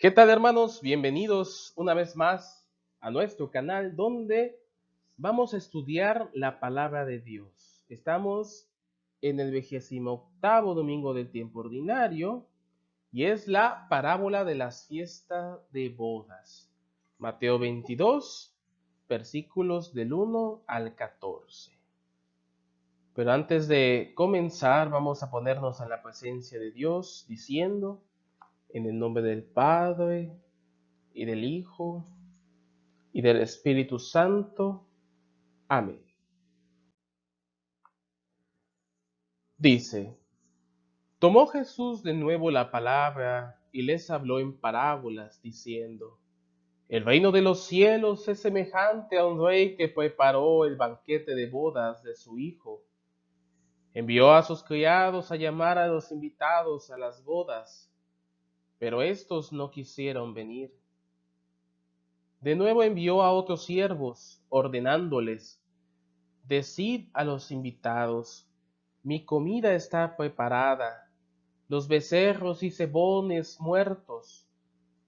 ¿Qué tal, hermanos? Bienvenidos una vez más a nuestro canal donde vamos a estudiar la palabra de Dios. Estamos en el 28º domingo del tiempo ordinario y es la parábola de las fiestas de bodas. Mateo 22, versículos del 1 al 14. Pero antes de comenzar, vamos a ponernos en la presencia de Dios diciendo, en el nombre del Padre, y del Hijo, y del Espíritu Santo. Amén. Dice, tomó Jesús de nuevo la palabra y les habló en parábolas, diciendo, el reino de los cielos es semejante a un rey que preparó el banquete de bodas de su hijo. Envió a sus criados a llamar a los invitados a las bodas, pero estos no quisieron venir. De nuevo envió a otros siervos, ordenándoles, decid a los invitados, mi comida está preparada, los becerros y cebones muertos,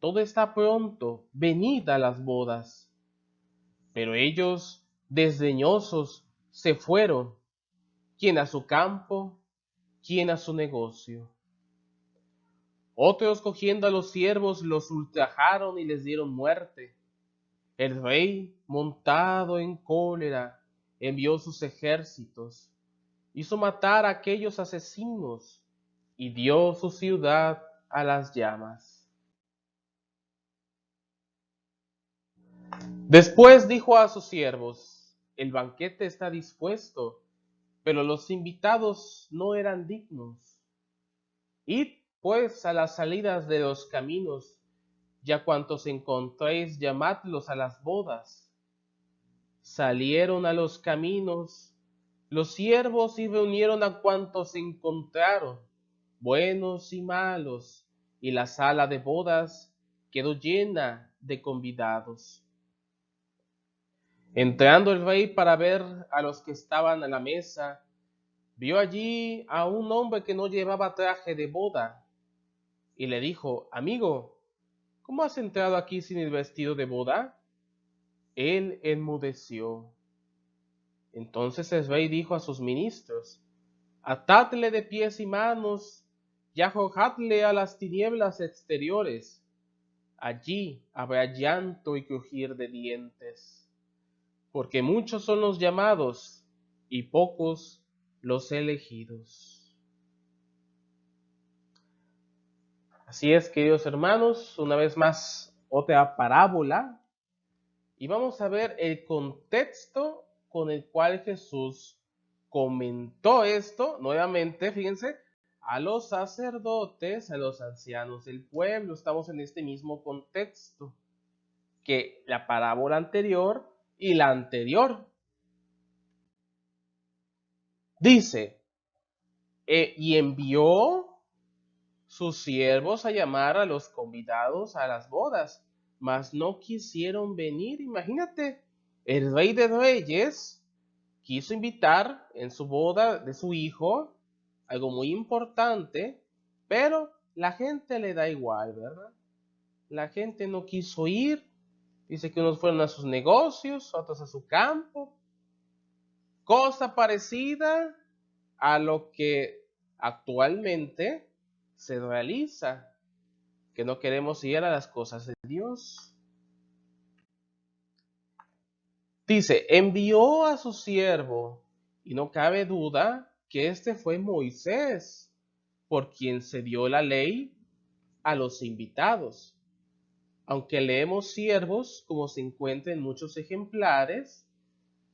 todo está pronto, venid a las bodas. Pero ellos, desdeñosos, se fueron, quien a su campo, quien a su negocio. Otros, cogiendo a los siervos, los ultrajaron y les dieron muerte. El rey, montado en cólera, envió sus ejércitos, hizo matar a aquellos asesinos y dio su ciudad a las llamas. Después dijo a sus siervos, el banquete está dispuesto, pero los invitados no eran dignos. Id pues a las salidas de los caminos, y a cuantos encontréis llamadlos a las bodas. Salieron a los caminos los siervos y reunieron a cuantos encontraron, buenos y malos, y la sala de bodas quedó llena de convidados. Entrando el rey para ver a los que estaban a la mesa, vio allí a un hombre que no llevaba traje de boda, y le dijo, amigo, ¿cómo has entrado aquí sin el vestido de boda? Él enmudeció. Entonces el rey dijo a sus ministros, atadle de pies y manos y arrojadle a las tinieblas exteriores. Allí habrá llanto y crujir de dientes, porque muchos son los llamados y pocos los elegidos. Así es, queridos hermanos, una vez más otra parábola y vamos a ver el contexto con el cual Jesús comentó esto, nuevamente, fíjense, a los sacerdotes, a los ancianos del pueblo. Estamos en este mismo contexto que la parábola anterior y la anterior. Dice, y envió sus siervos a llamar a los convidados a las bodas, mas no quisieron venir. Imagínate, el rey de reyes quiso invitar en su boda de su hijo, algo muy importante, pero la gente le da igual, ¿verdad? La gente no quiso ir, dice que unos fueron a sus negocios, otros a su campo, cosa parecida a lo que actualmente se realiza, que no queremos ir a las cosas de Dios. Dice, envió a su siervo, y no cabe duda que este fue Moisés, por quien se dio la ley a los invitados. Aunque leemos siervos como se encuentra en muchos ejemplares,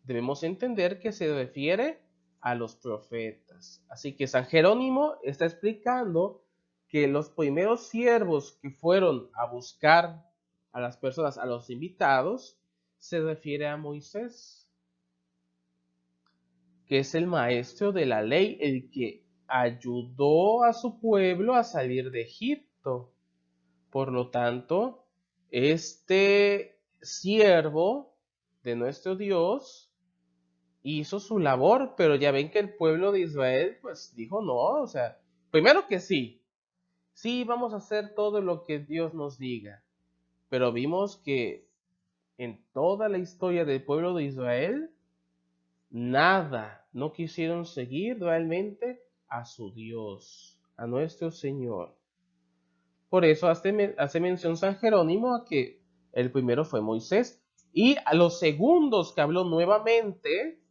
debemos entender que se refiere a los profetas. Así que San Jerónimo está explicando que los primeros siervos que fueron a buscar a las personas, a los invitados, se refiere a Moisés, que es el maestro de la ley, el que ayudó a su pueblo a salir de Egipto. Por lo tanto, este siervo de nuestro Dios hizo su labor, pero ya ven que el pueblo de Israel pues dijo no, o sea, primero que sí, sí, vamos a hacer todo lo que Dios nos diga. Pero vimos que en toda la historia del pueblo de Israel, no quisieron seguir realmente a su Dios, a nuestro Señor. Por eso hace mención San Jerónimo a que el primero fue Moisés y a los segundos que habló nuevamente,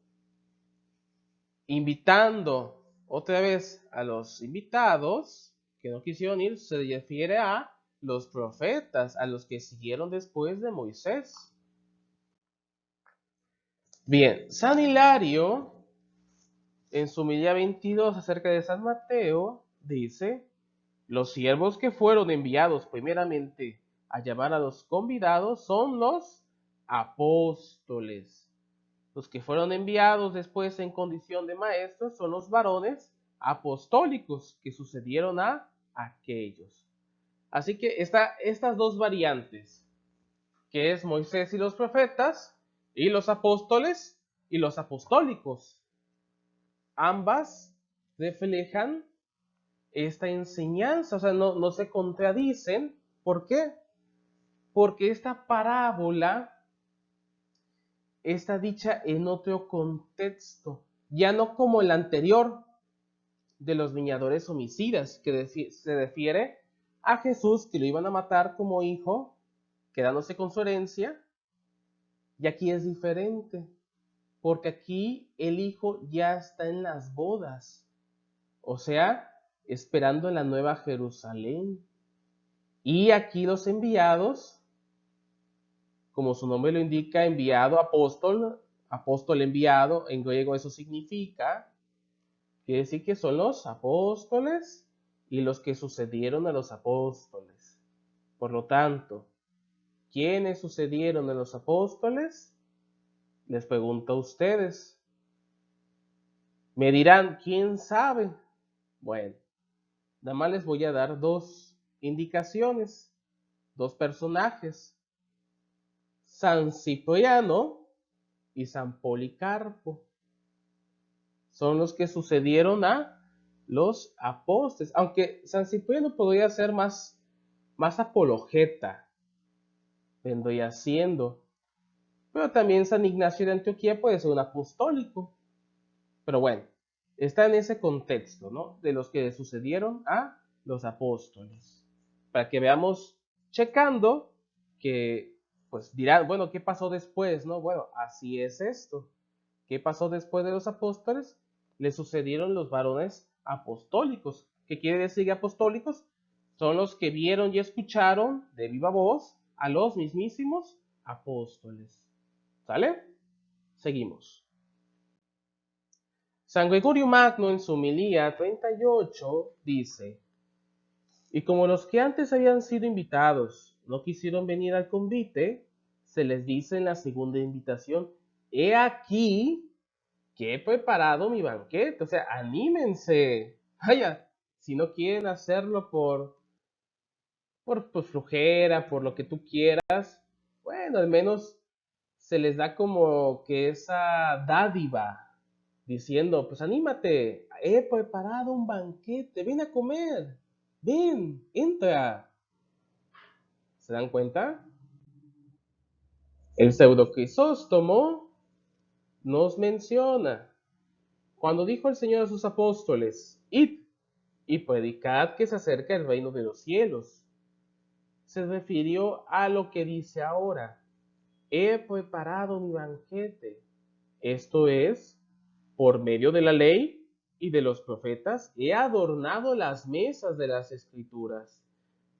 invitando otra vez a los invitados que no quisieron ir, se refiere a los profetas, a los que siguieron después de Moisés. Bien, San Hilario, en su homilía 22 acerca de San Mateo, dice: los siervos que fueron enviados primeramente a llamar a los convidados son los apóstoles. Los que fueron enviados después en condición de maestros son los varones apostólicos que sucedieron a aquellos. Así que estas dos variantes, que es Moisés y los profetas, y los apóstoles y los apostólicos, ambas reflejan esta enseñanza, o sea, no se contradicen. ¿Por qué? Porque esta parábola está dicha en otro contexto, ya no como el anterior de los viñadores homicidas, que se refiere a Jesús que lo iban a matar como hijo, quedándose con su herencia, y aquí es diferente, porque aquí el hijo ya está en las bodas, o sea, esperando en la nueva Jerusalén. Y aquí los enviados, como su nombre lo indica, enviado, apóstol enviado, en griego eso significa, quiere decir que son los apóstoles y los que sucedieron a los apóstoles. Por lo tanto, ¿quiénes sucedieron a los apóstoles? Les pregunto a ustedes. Me dirán, ¿quién sabe? Bueno, nada más les voy a dar dos indicaciones, dos personajes: San Cipriano y San Policarpo. Son los que sucedieron a los apóstoles, aunque San Cipriano podría ser más apologeta, vendría siendo, pero también San Ignacio de Antioquía puede ser un apostólico. Pero bueno, está en ese contexto, ¿no? De los que sucedieron a los apóstoles, para que veamos, checando, que pues dirán, bueno, ¿qué pasó después? ¿No? Bueno, así es esto. ¿Qué pasó después de los apóstoles? Le sucedieron los varones apostólicos. ¿Qué quiere decir apostólicos? Son los que vieron y escucharon de viva voz a los mismísimos apóstoles. ¿Sale? Seguimos. San Gregorio Magno en su homilía 38 dice: y como los que antes habían sido invitados no quisieron venir al convite, se les dice en la segunda invitación: he aquí que he preparado mi banquete. O sea, anímense. Vaya, si no quieren hacerlo por pues, flojera, por lo que tú quieras, bueno, al menos se les da como que esa dádiva, diciendo, pues anímate, he preparado un banquete, ven a comer, ven, entra. ¿Se dan cuenta? El Pseudo Crisóstomo nos menciona, cuando dijo el Señor a sus apóstoles: id y predicad que se acerca el reino de los cielos, se refirió a lo que dice ahora: he preparado mi banquete. Esto es, por medio de la ley y de los profetas, he adornado las mesas de las escrituras.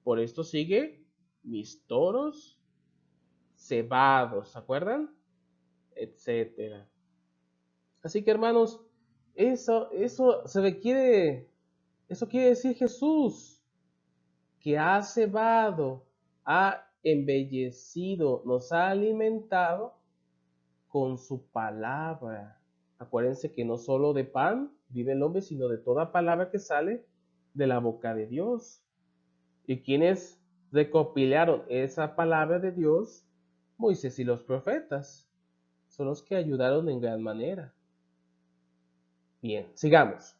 Por esto sigue: mis toros cebados, ¿se acuerdan? Etcétera. Así que, hermanos, eso se requiere, eso quiere decir Jesús, que ha cebado, ha embellecido, nos ha alimentado con su palabra. Acuérdense que no solo de pan vive el hombre, sino de toda palabra que sale de la boca de Dios. ¿Y quienes recopilaron esa palabra de Dios? Moisés y los profetas. Son los que ayudaron en gran manera. Bien, sigamos.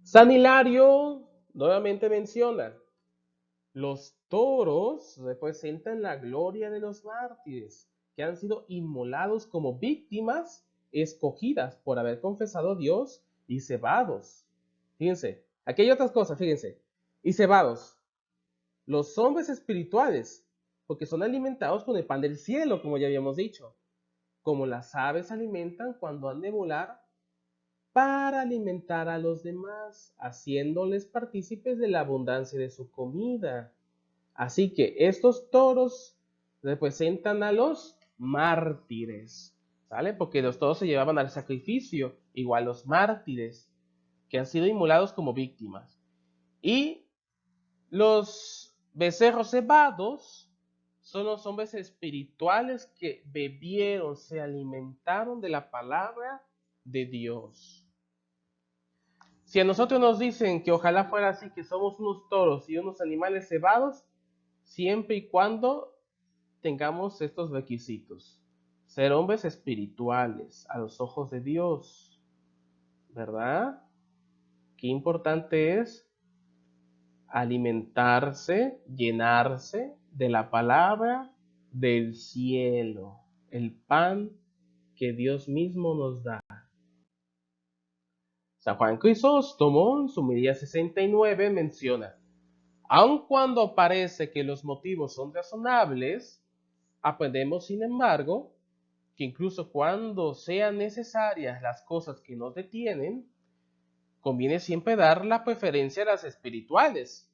San Hilario nuevamente menciona, los toros representan la gloria de los mártires, que han sido inmolados como víctimas escogidas por haber confesado a Dios y cebados. Fíjense, aquí hay otras cosas, fíjense. Y cebados, los hombres espirituales, porque son alimentados con el pan del cielo, como ya habíamos dicho, como las aves se alimentan cuando han de volar para alimentar a los demás, haciéndoles partícipes de la abundancia de su comida. Así que estos toros representan a los mártires, ¿sale? Porque los toros se llevaban al sacrificio, igual los mártires, que han sido inmolados como víctimas. Y los becerros cebados son los hombres espirituales que bebieron, se alimentaron de la palabra de Dios. Si a nosotros nos dicen que ojalá fuera así, que somos unos toros y unos animales cebados, siempre y cuando tengamos estos requisitos. Ser hombres espirituales a los ojos de Dios, ¿verdad? Qué importante es alimentarse, llenarse de la palabra del cielo, el pan que Dios mismo nos da. San Juan Crisóstomo, en su homilía 69, menciona: aun cuando parece que los motivos son razonables, aprendemos, sin embargo, que incluso cuando sean necesarias las cosas que nos detienen, conviene siempre dar la preferencia a las espirituales.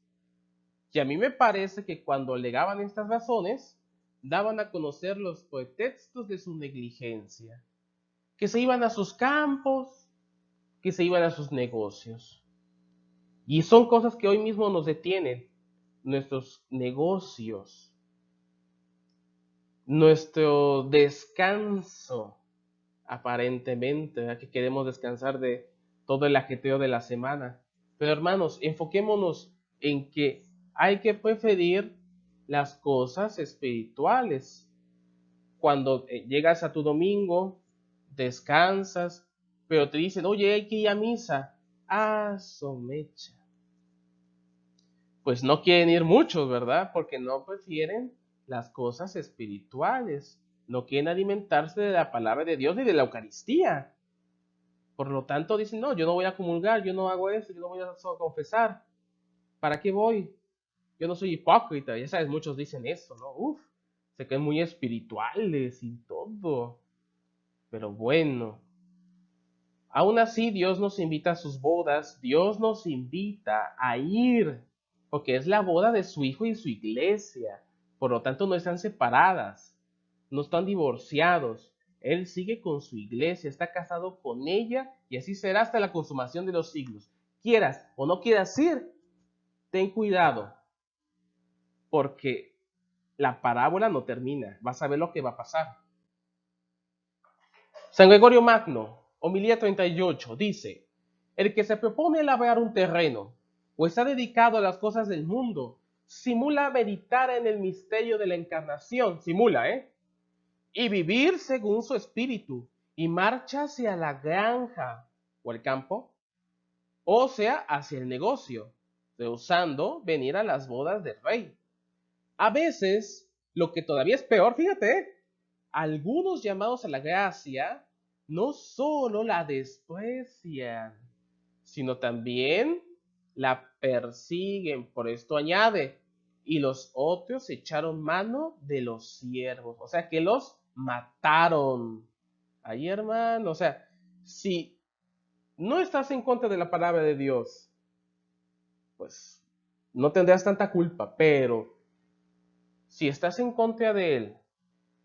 Y a mí me parece que cuando alegaban estas razones, daban a conocer los pretextos de su negligencia, que se iban a sus campos, que se iban a sus negocios. Y son cosas que hoy mismo nos detienen, nuestros negocios, nuestro descanso, aparentemente, ¿verdad? Que queremos descansar de todo el ajetreo de la semana. Pero hermanos, enfoquémonos en que hay que preferir las cosas espirituales. Cuando llegas a tu domingo, descansas, pero te dicen, oye, hay que ir a misa. Ah, somecha. Pues no quieren ir muchos, ¿verdad? Porque no prefieren las cosas espirituales. No quieren alimentarse de la palabra de Dios ni de la Eucaristía. Por lo tanto, dicen, no, yo no voy a comulgar, yo no hago eso, yo no voy a confesar. ¿Para qué voy? Yo no soy hipócrita. Ya sabes, muchos dicen eso, ¿no? Uf, se creen muy espirituales y todo. Pero bueno, aún así Dios nos invita a sus bodas, Dios nos invita a ir, porque es la boda de su Hijo y su iglesia. Por lo tanto, no están separadas, no están divorciados. Él sigue con su iglesia, está casado con ella y así será hasta la consumación de los siglos. Quieras o no quieras ir, ten cuidado, porque la parábola no termina. Vas a ver lo que va a pasar. San Gregorio Magno, homilía 38, dice: el que se propone labrar un terreno o está dedicado a las cosas del mundo, simula meditar en el misterio de la encarnación, y vivir según su espíritu, y marcha hacia la granja o el campo, o sea, hacia el negocio, rehusando venir a las bodas del rey. A veces, lo que todavía es peor, fíjate, algunos llamados a la gracia no solo la desprecian, sino también la persiguen. Por esto añade, y los otros echaron mano de los siervos, o sea que los mataron. Ahí, hermano, o sea, si no estás en contra de la palabra de Dios, pues no tendrás tanta culpa, pero si estás en contra de él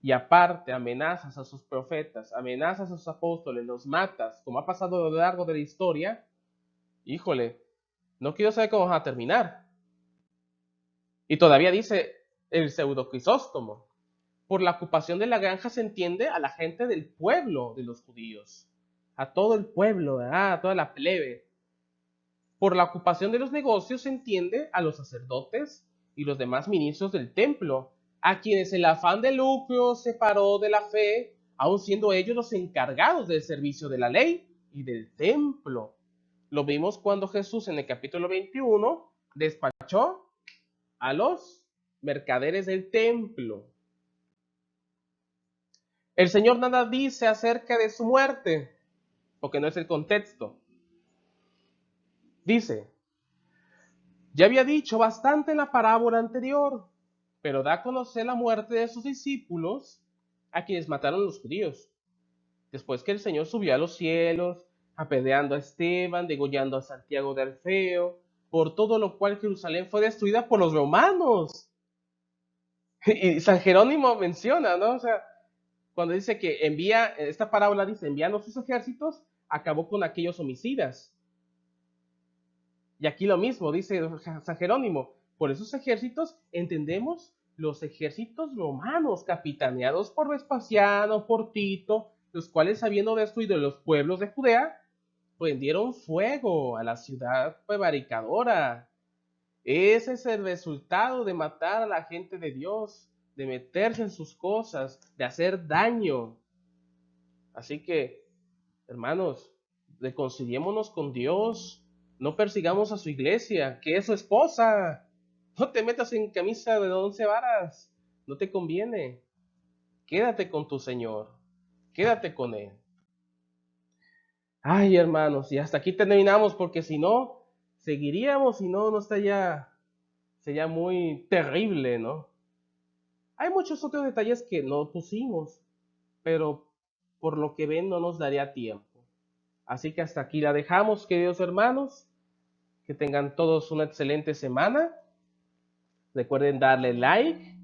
y aparte amenazas a sus profetas, amenazas a sus apóstoles, los matas, como ha pasado a lo largo de la historia, híjole, no quiero saber cómo va a terminar. Y todavía dice el pseudo Crisóstomo, por la ocupación de la granja se entiende a la gente del pueblo de los judíos, a todo el pueblo, a toda la plebe. Por la ocupación de los negocios se entiende a los sacerdotes y los demás ministros del templo, a quienes el afán de lucro separó de la fe, aun siendo ellos los encargados del servicio de la ley y del templo. Lo vimos cuando Jesús en el capítulo 21 despachó a los mercaderes del templo. El Señor nada dice acerca de su muerte, porque no es el contexto. Dice, ya había dicho bastante en la parábola anterior, pero da a conocer la muerte de sus discípulos a quienes mataron los judíos. Después que el Señor subió a los cielos, apedreando a Esteban, degollando a Santiago de Alfeo, por todo lo cual Jerusalén fue destruida por los romanos. Y San Jerónimo menciona, ¿no? O sea, cuando dice que esta parábola dice, enviando sus ejércitos, acabó con aquellos homicidas. Y aquí lo mismo, dice San Jerónimo, por esos ejércitos entendemos los ejércitos romanos, capitaneados por Vespasiano, por Tito, los cuales habiendo destruido los pueblos de Judea, prendieron fuego a la ciudad prevaricadora. Ese es el resultado de matar a la gente de Dios, de meterse en sus cosas, de hacer daño. Así que, hermanos, reconciliémonos con Dios, no persigamos a su iglesia, que es su esposa. No te metas en camisa de 11 varas, no te conviene. Quédate con tu Señor, quédate con Él. Ay, hermanos, y hasta aquí terminamos, porque si no, seguiríamos, y no sería muy terrible, ¿no? Hay muchos otros detalles que no pusimos, pero por lo que ven no nos daría tiempo. Así que hasta aquí la dejamos, queridos hermanos. Que tengan todos una excelente semana. Recuerden darle like.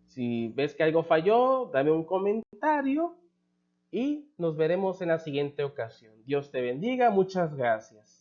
Si ves que algo falló, dame un comentario. Y nos veremos en la siguiente ocasión. Dios te bendiga. Muchas gracias.